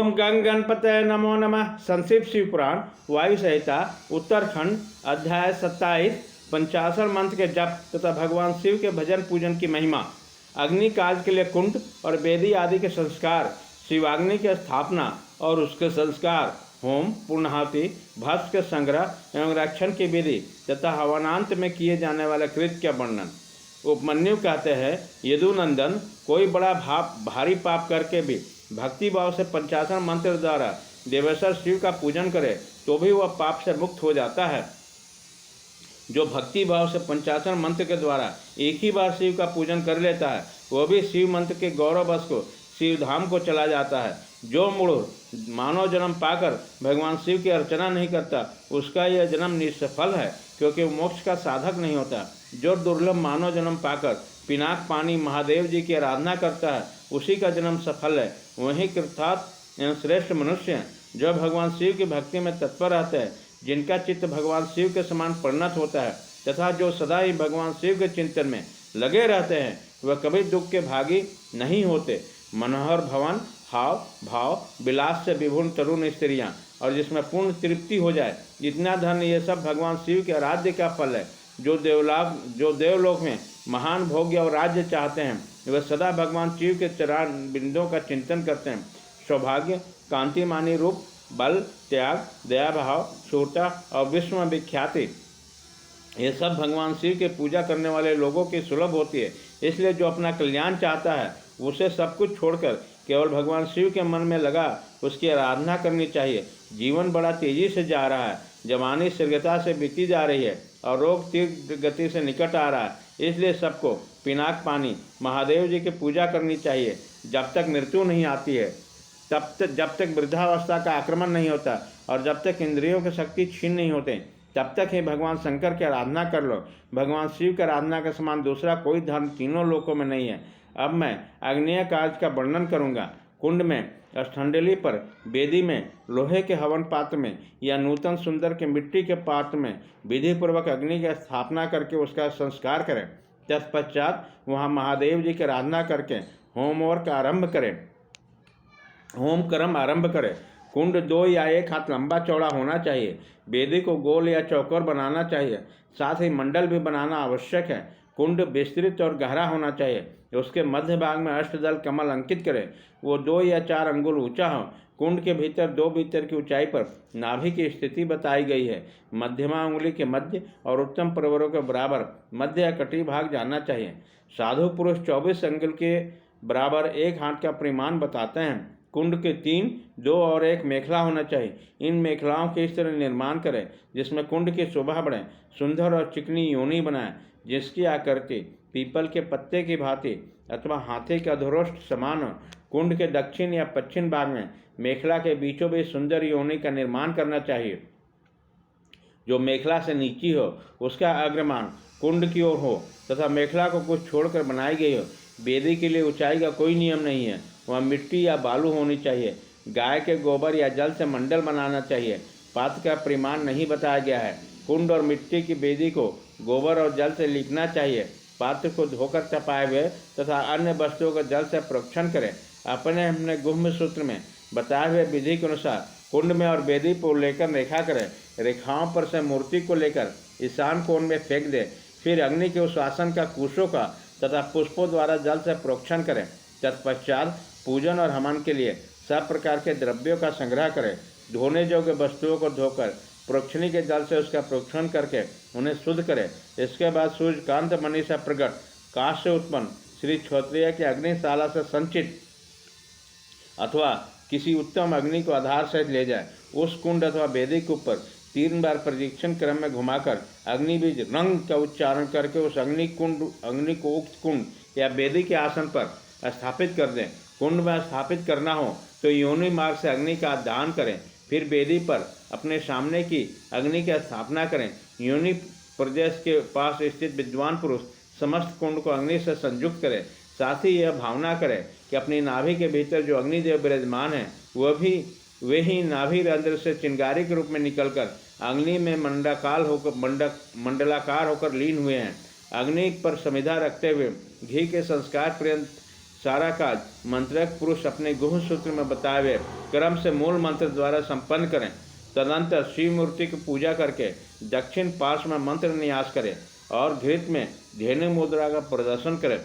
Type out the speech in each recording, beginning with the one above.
ओम गंग गणपतये नमो नमः। संक्षिप्त शिव पुराण वायु संहिता उत्तरखंड अध्याय 27 पंचाशर मंत्र के जप तथा भगवान शिव के भजन पूजन की महिमा। अग्नि काज के लिए कुंड और वेदी आदि के संस्कार, शिवाग्नि की स्थापना और उसके संस्कार, होम, पूर्णाहुति, भस्म के संग्रह एवं रक्षण की विधि तथा हवनांत में किए जाने वाले कृत्य का वर्णन। उपमन्यु कहते हैं, यदुनंदन, कोई बड़ा भारी पाप करके भी भक्ति भाव से पंचाशर मंत्र द्वारा देवेश्वर शिव का पूजन करे तो भी वह पाप से मुक्त हो जाता है। जो भक्ति भाव से पंचाशर मंत्र के द्वारा एक ही बार शिव का पूजन कर लेता है वह भी शिव मंत्र के गौरव बस को शिव धाम को चला जाता है। जो मूढ़ मानव जन्म पाकर भगवान शिव की अर्चना नहीं करता उसका यह जन्म निष्फल है, क्योंकि वो मोक्ष का साधक नहीं होता। जो दुर्लभ मानव जन्म पाकर पिनाक पानी महादेव जी की आराधना करता है उसी का जन्म सफल है। वहीं कृतार्थ एवं श्रेष्ठ मनुष्य जो भगवान शिव की भक्ति में तत्पर रहते हैं, जिनका चित्त भगवान शिव के समान परिणत होता है तथा जो सदा ही भगवान शिव के चिंतन में लगे रहते हैं, वह कभी दुख के भागी नहीं होते। मनोहर भवन, हाव भाव, विलास से विभुन तरुण स्त्रियाँ और जिसमें पूर्ण तृप्ति हो जाए, इतना धन, ये सब भगवान शिव के आराध्य का फल है। जो देवलोक में महान भोग्य और राज्य चाहते हैं वे सदा भगवान शिव के चरण बिंदुओं का चिंतन करते हैं। सौभाग्य, कांतिमानी रूप, बल, त्याग, दया भाव, शूरता और विश्व में विख्याति, ये सब भगवान शिव के पूजा करने वाले लोगों की सुलभ होती है। इसलिए जो अपना कल्याण चाहता है उसे सब कुछ छोड़कर केवल भगवान शिव के मन में लगा उसकी आराधना करनी चाहिए। जीवन बड़ा तेजी से जा रहा है, जवानी शीघ्रता से बीती जा रही है और रोग तीव्र गति से निकट आ रहा है। इसलिए सबको पिनाक पानी महादेव जी की पूजा करनी चाहिए जब तक मृत्यु नहीं आती है, जब तक वृद्धावस्था का आक्रमण नहीं होता और जब तक इंद्रियों की शक्ति छीन नहीं होते, तब तक ही भगवान शंकर की आराधना कर लो। भगवान शिव की आराधना के समान दूसरा कोई धर्म तीनों लोकों में नहीं है। अब मैं अग्नेय कार्य का वर्णन करूंगा। कुंड में, स्थंडली पर, वेदी में, लोहे के हवन पात्र में या नूतन सुंदर के मिट्टी के पात्र में विधिपूर्वक अग्नि की स्थापना करके उसका संस्कार करें। तत्पश्चात वहाँ महादेव जी की आराधना करके होम क्रम आरंभ करें। कुंड 2 या 1 हाथ लंबा चौड़ा होना चाहिए। वेदी को गोल या चौकोर बनाना चाहिए, साथ ही मंडल भी बनाना आवश्यक है। कुंड विस्तृत और गहरा होना चाहिए। उसके मध्य भाग में अष्टदल कमल अंकित करें। वो 2 या 4 अंगुल ऊंचा हो। कुंड के भीतर 2 मीटर की ऊंचाई पर नाभि की स्थिति बताई गई है। मध्यमा उंगली के मध्य और उत्तम प्रवरों के बराबर मध्य या कटी भाग जाना चाहिए। साधु पुरुष 24 अंगुल के बराबर 1 हाथ का परिमाण बताते हैं। कुंड के 3, 2 और 1 मेखला होना चाहिए। इन मेखलाओं के इस तरह निर्माण करें जिसमें कुंड की शोभा बढ़े। सुंदर और चिकनी योनि बनाएं जिसकी आकृति पीपल के पत्ते की भांति अथवा हाथी के अधरोष्ट समान हो। कुंड के दक्षिण या पश्चिम भाग में मेखला के बीचों बीच सुंदर योनि का निर्माण करना चाहिए। जो मेखला से नीची हो उसका अग्रमान कुंड की ओर हो तथा मेखला को कुछ छोड़कर बनाई गई हो। वेदी के लिए ऊंचाई का कोई नियम नहीं है, वह मिट्टी या बालू होनी चाहिए। गाय के गोबर या जल से मंडल बनाना चाहिए। पात्र का परिमाण नहीं बताया गया है। कुंड और मिट्टी की वेदी को गोबर और जल से लीपना चाहिए। पात्र को धोकर तपाए हुए तथा अन्य वस्तुओं को जल से प्रोक्षण करें। अपने गुह्य सूत्र में बताए हुए विधि के अनुसार कुंड में और वेदी पर लेकर रेखा करें। रेखाओं पर से मूर्ति को लेकर ईशान कोण में फेंक दें। फिर अग्नि के उस आसन का कुशों का तथा पुष्पों द्वारा जल से प्रोक्षण करें। तत्पश्चात पूजन और हवन के लिए सब प्रकार के द्रव्यों का संग्रह करें। धोने योग्य वस्तुओं को धोकर प्रोक्षणी के जल से उसका प्रोक्षण करके उन्हें शुद्ध करें। इसके बाद सूर्यकांत मणि से प्रकट काश से उत्पन्न श्री क्षत्रिय की अग्निशाला से संचित अथवा किसी उत्तम अग्नि को आधार सहित ले जाए। उस कुंड अथवा वेदी के ऊपर 3 बार प्रदक्षिण क्रम में घुमाकर अग्नि बीज रंग का उच्चारण करके उस अग्नि को उक्त कुंड या वेदी के आसन पर स्थापित कर दें। कुंड में स्थापित करना हो तो योनि मार्ग से अग्नि का दान करें। फिर वेदी पर अपने सामने की अग्नि की स्थापना करें। योनि प्रदेश के पास स्थित विद्वान पुरुष समस्त कुंड को अग्नि से संयुक्त करें। साथ ही यह भावना करें कि अपनी नाभि के भीतर जो अग्निदेव विराजमान हैं वे ही नाभि रंध्र से चिंगारी के रूप में निकलकर अग्नि में मंडलाकार होकर लीन हुए हैं। अग्नि पर समिधा रखते हुए घी के संस्कार पर्यंत सारा काज मंत्रक पुरुष अपने गुह सूत्र में बताए हुए क्रम से मूल मंत्र द्वारा संपन्न करें। तदनंतर शिव मूर्ति की पूजा करके दक्षिण पार्श्व में मंत्र न्यास करें और घृत में धेनु मुद्रा का प्रदर्शन करें।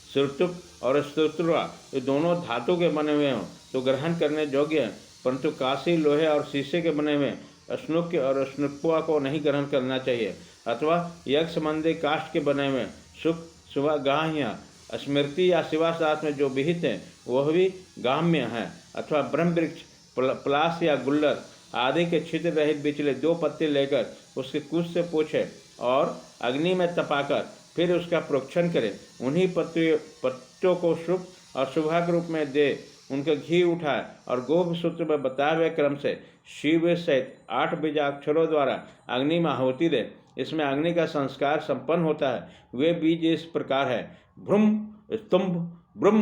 सुरतुक और स्तुत्रा ये दोनों धातु के बने हुए हों तो ग्रहण करने योग्य हैं, परंतु कांसी, लोहे और शीशे के बने हुए स्नुक्य और स्नुक्वा को नहीं ग्रहण करना चाहिए। अथवा यज्ञ संबंधी काष्ठ के बने हुए सुख, सुबह, गाह्य, स्मृति या शिवाशास्त्र में जो विहित हैं वह भी गाम्य हैं। अथवा ब्रह्म वृक्ष, पलाश या गुल्लर आदि के छिद्र रहित बिचले 2 पत्ते लेकर उसके कुछ से पोछे और अग्नि में तपाकर फिर उसका प्रोक्षण करें। उन्हीं पत्तों को शुभ और शुभा के रूप में दे उनका घी उठाए और गोप सूत्र में बताए हुए क्रम से शिव सहित 8 बीजाक्षरों द्वारा अग्नि में आहुति दे। इसमें अग्नि का संस्कार संपन्न होता है। वे बीज इस प्रकार है: भ्रुम, स्तुम्भ, ब्रुम,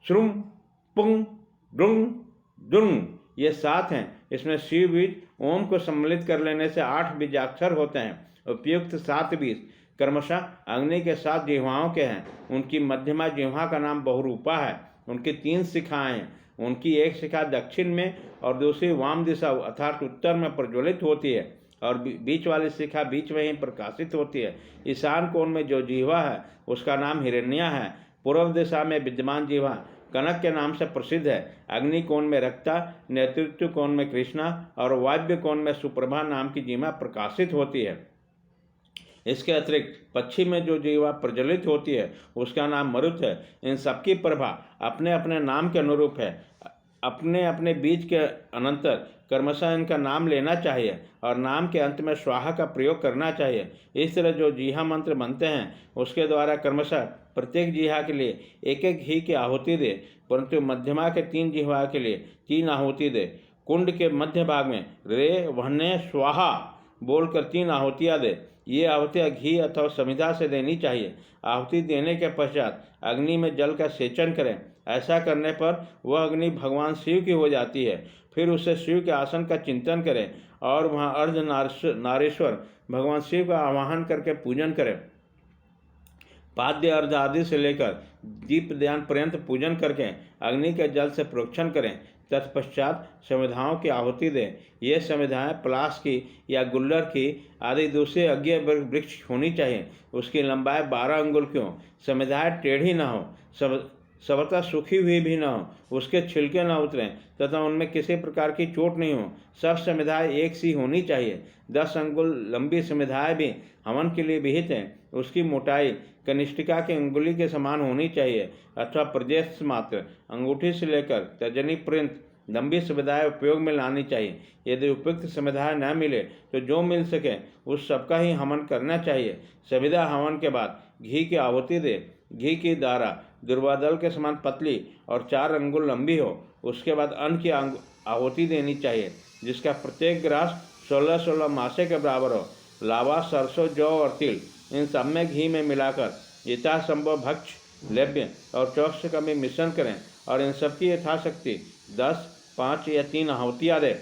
श्रुम, पुंग, डुंग, दुंग। ये 7 हैं। इसमें शिव बीज ओम को सम्मिलित कर लेने से 8 बीजाक्षर होते हैं। उपयुक्त 7 बीज क्रमशः अग्नि के 7 जिह्वाओं के हैं। उनकी मध्यमा जिह्वा का नाम बहुरूपा है। उनकी 3 शिखाएं हैं। उनकी एक शिखा दक्षिण में और दूसरी वाम दिशा अर्थात उत्तर में प्रज्वलित होती है और बीच वाली शिखा बीच में ही प्रकाशित होती है। ईशान कोण में जो जिह्वा है उसका नाम हिरण्या है। पूर्व दिशा में विद्यमान जिह्वा कनक के नाम से प्रसिद्ध है। अग्नि कोण में रक्ता, नेतृत्व कोण में कृष्णा और वायव्य कोण में सुप्रभा नाम की जिह्वा प्रकाशित होती है। इसके अतिरिक्त पश्चिम में जो जिह्वा प्रज्वलित होती है उसका नाम मरुत है। इन सबकी प्रभा अपने अपने नाम के अनुरूप है। अपने अपने बीज के अनंतर क्रमशः इनका नाम लेना चाहिए और नाम के अंत में स्वाहा का प्रयोग करना चाहिए। इस तरह जो जिहा मंत्र बनते हैं उसके द्वारा क्रमशः प्रत्येक जिहा के लिए एक एक घी की आहुति दे, परंतु मध्यमा के 3 जिह्वा के लिए 3 आहुति दे। कुंड के मध्य भाग में रे वहने स्वाहा बोलकर 3 आहुतियाँ दे। ये आहुतियाँ घी अथवा समिधा से देनी चाहिए। आहुति देने के पश्चात अग्नि में जल का सेचन करें। ऐसा करने पर वह अग्नि भगवान शिव की हो जाती है। फिर उससे शिव के आसन का चिंतन करें और वहाँ अर्धनारीश्वर भगवान शिव का आवाहन करके पूजन करें। पाद्य अर्ध आदि से लेकर दीप ध्यान पर्यंत पूजन करके अग्नि के जल से प्रोक्षण करें। तत्पश्चात समिधाओं की आहुति दें। ये समिधाएँ पलाश की या गुल्लर की आदि दूसरे अज्ञ वृक्ष होनी चाहिए। उसकी लंबाई 12 अंगुल की हो। समिधाएँ टेढ़ी न हो, सर्वथा सूखी हुई भी न हो, उसके छिलके न उतरें तथा उनमें किसी प्रकार की चोट नहीं हो। सब समिधाएँ एक सी होनी चाहिए। 10 अंगुल लंबी समिधाएँ भी हवन के लिए विहित हैं। उसकी मोटाई कनिष्ठिका की अंगुली के समान होनी चाहिए अथवा प्रदेश मात्र अंगूठी से लेकर तर्जनी पर्यंत लंबी समिधाएँ उपयोग में लानी चाहिए। यदि उपयुक्त समिधाएँ न मिले तो जो मिल सके उस सबका ही हवन करना चाहिए। समिधा हवन के बाद घी की आहुति दे। घी की धारा दुर्वादल के समान पतली और 4 अंगुल लंबी हो। उसके बाद अन्न की आहुति देनी चाहिए जिसका प्रत्येक ग्रास 16-16 मासे के बराबर हो। लावा, सरसों, जौ और तिल इन सब में घी में मिलाकर यथासंभव भक्ष, लेव्य और चौक से कभी मिश्रण करें और इन सबकी यथाशक्ति 10, 5 या 3 आहुतियाँ दे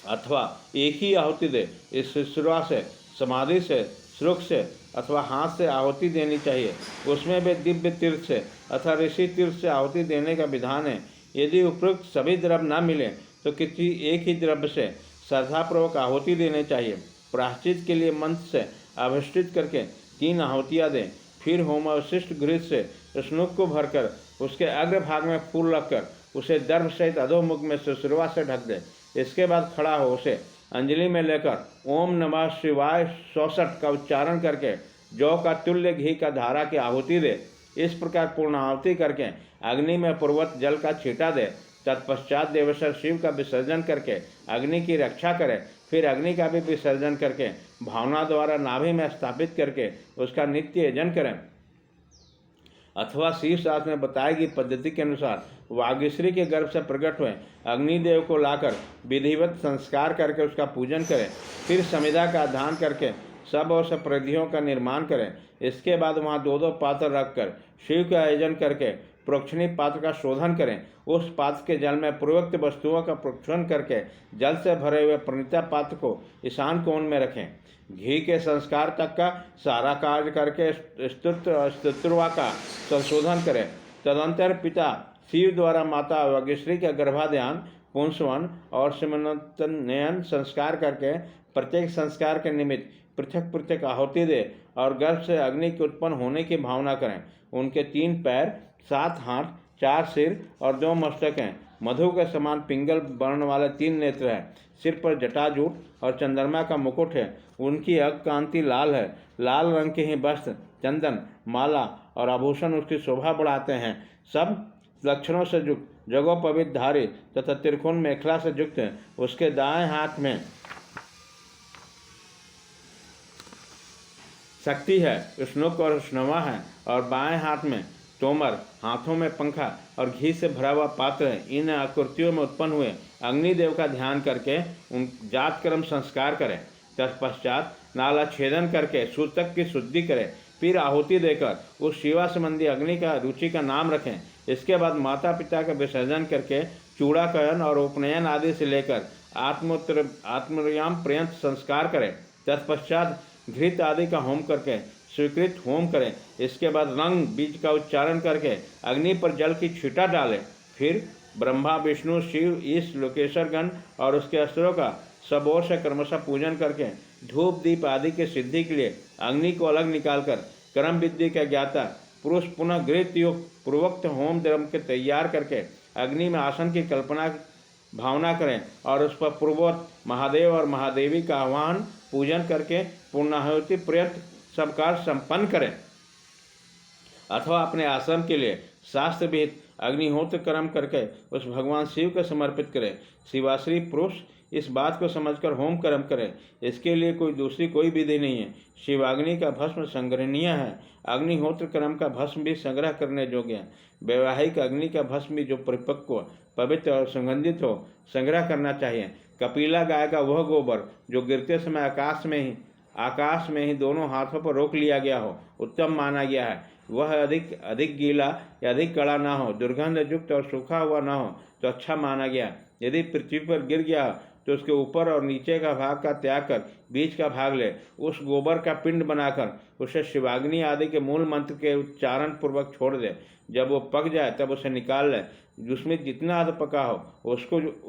अथवा एक ही आहुति दे। इस शुरुआत से, समाधि से, श्रुक से अथवा हाथ से आहुति देनी चाहिए। उसमें भी दिव्य तीर्थ से अथवा ऋषि तीर्थ से आहुति देने का विधान है। यदि उपयुक्त सभी द्रव्य न मिले तो किसी एक ही द्रव्य से श्रद्धापूर्वक आहुति देने चाहिए। प्रायश्चित के लिए मंत्र से अभिष्टित करके 3 आहुतियाँ दें। फिर होमावशिष्ट घृत से स्नुक को भरकर उसके अग्रभाग में फूल रखकर उसे दर्भ सहित अधोमुख में शुरुआत से ढक दे। इसके बाद खड़ा हो उसे अंजलि में लेकर ओम नमः शिवाय 64 का उच्चारण करके जौ का तुल्य घी का धारा की आहुति दे। इस प्रकार पूर्ण आहुति करके अग्नि में पूर्वत जल का छींटा दे। तत्पश्चात देवेश्वर शिव का विसर्जन करके अग्नि की रक्षा करें। फिर अग्नि का भी विसर्जन करके भावना द्वारा नाभि में स्थापित करके उसका नित्य यजन करें। अथवा शिव शास्त्र में बताई गई पद्धति के अनुसार वागीश्वरी के गर्भ से प्रकट हुए अग्निदेव को लाकर विधिवत संस्कार करके उसका पूजन करें। फिर समिधा का दान करके सब और प्रधियों का निर्माण करें। इसके बाद वहाँ 2-2 पात्र रखकर शिव का आयोजन करके प्रोक्षणी पात्र का शोधन करें। उस पात्र के जल में पूर्वोक्त वस्तुओं का प्रोक्षण करके जल से भरे हुए प्रणीता पात्र को ईशान कोण में रखें। घी के संस्कार तक का सारा कार्य करके स्तुत्रवा का संशोधन करें। तदंतर पिता शिव द्वारा माता वागीश्री का गर्भाधान, पुंसवन और सिमंतनयन संस्कार करके प्रत्येक संस्कार के निमित्त पृथक पृथक आहुति दे और गर्भ से अग्नि के उत्पन्न होने की भावना करें। उनके 3 पैर, 7 हाथ, 4 सिर और 2 मस्तक हैं। मधु के समान पिंगल वर्ण वाले 3 नेत्र हैं। सिर पर जटाजूट और चंद्रमा का मुकुट है। उनकी अग कांति लाल है। लाल रंग के ही वस्त्र, चंदन, माला और आभूषण उसकी शोभा बढ़ाते हैं। सब लक्षणों से युक्त, जगोपवित धारी तथा त्रिकोण मेखला से युक्त है। उसके दाएं हाथ में शक्ति है, स्नुक और स्नवा है और बाएं हाथ में तोमर, हाथों में पंखा और घी से भरा हुआ पात्र है। इन आकृतियों में उत्पन्न हुए अग्निदेव का ध्यान करके उन जात कर्म संस्कार करें। तत्पश्चात नाला छेदन करके सूतक की शुद्धि करें। फिर आहुति देकर उस शिवा संबंधी अग्नि का रुचि का नाम रखें। इसके बाद माता पिता का विसर्जन करके चूड़ाकरण और उपनयन आदि से लेकर आत्मयाम पर्यंत संस्कार करें। तत्पश्चात घृत आदि का होम करके स्वीकृत होम करें। इसके बाद रंग बीज का उच्चारण करके अग्नि पर जल की छींटा डालें। फिर ब्रह्मा, विष्णु, शिव, ईश, लोकेश्वर गण और उसके अस्त्रों का सब ओर से क्रमशः पूजन करके धूप दीप आदि के सिद्धि के लिए अग्नि को अलग निकालकर कर्म विद्धि का ज्ञाता पुरुष पुनः घृत युक्त पूर्वोक्त होम द्रव्य के तैयार करके अग्नि में आसन की कल्पना भावना करें और उस पर पूर्वोक्त महादेव और महादेवी का आह्वान पूजन करके पूर्णाहुति पर्यंत सब कार्य संपन्न करें। अथवा अपने आश्रम के लिए शास्त्र विहित अग्निहोत्र कर्म करके उस भगवान शिव को समर्पित करें। शिवाश्री पुरुष इस बात को समझकर होम कर्म करें। इसके लिए दूसरी कोई विधि नहीं है। शिवाग्नि का भस्म संग्रहणीय है। अग्निहोत्र कर्म का भस्म भी संग्रह करने योग्य है। वैवाहिक अग्नि का भस्म भी जो परिपक्व, पवित्र और सुगंधित हो, संग्रह करना चाहिए। कपिला गाय का वह गोबर जो गिरते समय आकाश में ही दोनों हाथों पर रोक लिया गया हो, उत्तम माना गया है। वह अधिक गीला या अधिक कड़ा ना हो, दुर्गंध युक्त और सूखा हुआ ना हो तो अच्छा माना गया। यदि पृथ्वी पर गिर गया तो उसके ऊपर और नीचे का भाग का त्याग कर बीच का भाग ले। उस गोबर का पिंड बनाकर उसे शिवाग्नि आदि के मूल मंत्र के उच्चारण पूर्वक छोड़ दे। जब वो पक जाए तब उसे निकाल ले। जिसमें जितना अधिक पका हो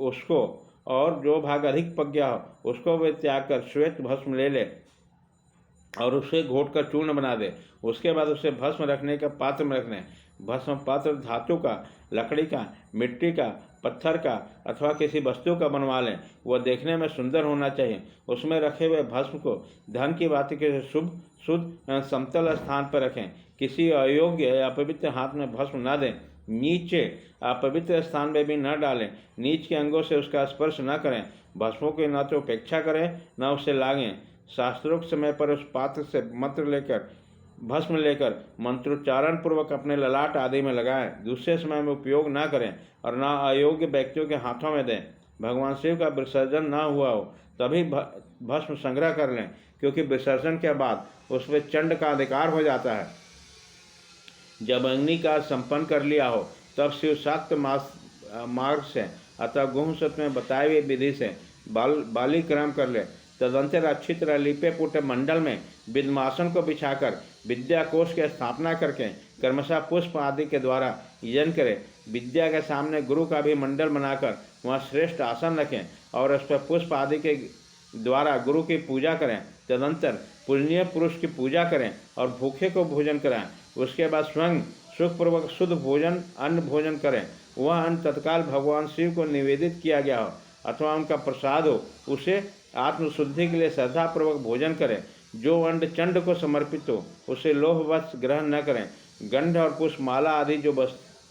उसको और जो भाग अधिक पक गया हो उसको वे त्याग कर श्वेत भस्म ले और उसे घोट कर चूर्ण बना दे। उसके बाद उसे भस्म रखने का पात्र में रखने। भस्म पात्र धातु का, लकड़ी का, मिट्टी का, पत्थर का अथवा किसी वस्तु का बनवा लें। वह देखने में सुंदर होना चाहिए। उसमें रखे हुए भस्म को धन की बात के शुभ शुद्ध समतल स्थान पर रखें। किसी अयोग्य या अपवित्र हाथ में भस्म न दें। नीचे अपवित्र स्थान में भी न डालें। नीच के अंगों से उसका स्पर्श न करें। भस्मों की न तो उपेक्षा करें न उसे लागें। शास्त्रोक्त समय पर उस पात्र से भस्म लेकर मंत्रोच्चारण पूर्वक अपने ललाट आदि में लगाएं। दूसरे समय में उपयोग न करें और न अयोग्य व्यक्तियों के हाथों में दें। भगवान शिव का विसर्जन न हुआ हो तभी भस्म संग्रह कर लें, क्योंकि विसर्जन के बाद उसमें चंड का अधिकार हो जाता है। जब अग्नि का संपन्न कर लिया हो तब शिव शाक्त मार्ग से अतः गुह सूत्र में बताए हुए विधि से बाली क्रम कर ले। तदंतर अच्छी तरह लिपे पुटे मंडल में विद्मासन को बिछाकर विद्या कोष की स्थापना करके क्रमशः पुष्प आदि के द्वारा यजन करें। विद्या के सामने गुरु का भी मंडल बनाकर वहाँ श्रेष्ठ आसन रखें और उस पर पुष्प आदि के द्वारा गुरु की पूजा करें। तदंतर पूजनीय पुरुष की पूजा करें और भूखे को भोजन कराएं। उसके बाद स्वयं सुखपूर्वक शुद्ध अन्न भोजन करें। वह अन्न तत्काल भगवान शिव को निवेदित किया गया हो अथवा उनका प्रसाद हो, उसे आत्मशुद्धि के लिए श्रद्धापूर्वक भोजन करें। जो अन्न चंड को समर्पित हो उसे लोभवश ग्रहण न करें। गंध और पुष्प माला आदि जो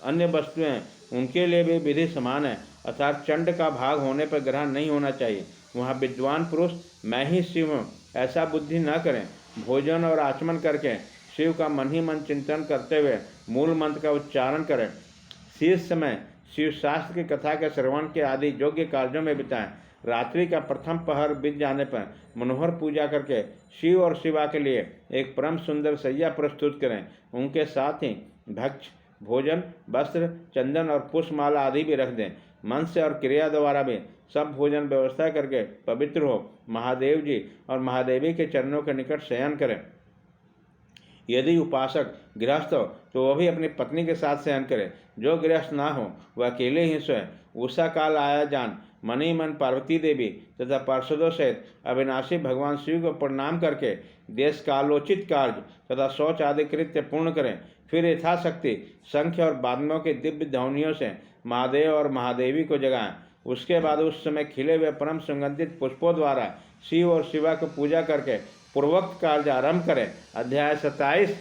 अन्य वस्तुएं हैं उनके लिए भी विधि समान है, अर्थात चंड का भाग होने पर ग्रहण नहीं होना चाहिए। वहाँ विद्वान पुरुष मैं ही शिव हूँ ऐसा बुद्धि न करें। भोजन और आचमन करके शिव का मन ही मन चिंतन करते हुए मूल मंत्र का उच्चारण करें। शीर्ष समय शिव शास्त्र की कथा के श्रवण के आदि योग्य कार्यों में बिताएं। रात्रि का प्रथम पहर बीत जाने पर मनोहर पूजा करके शिव और शिवा के लिए एक परम सुंदर सैया प्रस्तुत करें। उनके साथ ही भक्ष भोजन, वस्त्र, चंदन और पुष्पमाला आदि भी रख दें। मंत्र और क्रिया द्वारा भी सब भोजन व्यवस्था करके पवित्र हो महादेव जी और महादेवी के चरणों के निकट शयन करें। यदि उपासक गृहस्थ हो तो वह भी अपनी पत्नी के साथ शयन करे। जो गृहस्थ ना हो वह अकेले ही सोए। उषा काल आया जान मनी मन पार्वती देवी तथा पार्षदों सहित अविनाशी भगवान शिव को प्रणाम करके देश कालोचित कार्य तथा शौच आदि कृत्य पूर्ण करें। फिर यथाशक्ति शंख और बादलों के दिव्य ध्वनियों से महादेव और महादेवी को जगाएं। उसके बाद उस समय खिले हुए परम सुगंधित पुष्पों द्वारा शिव और शिवा को पूजा करके पूर्वोक्त कार्य आरंभ करें। अध्याय 27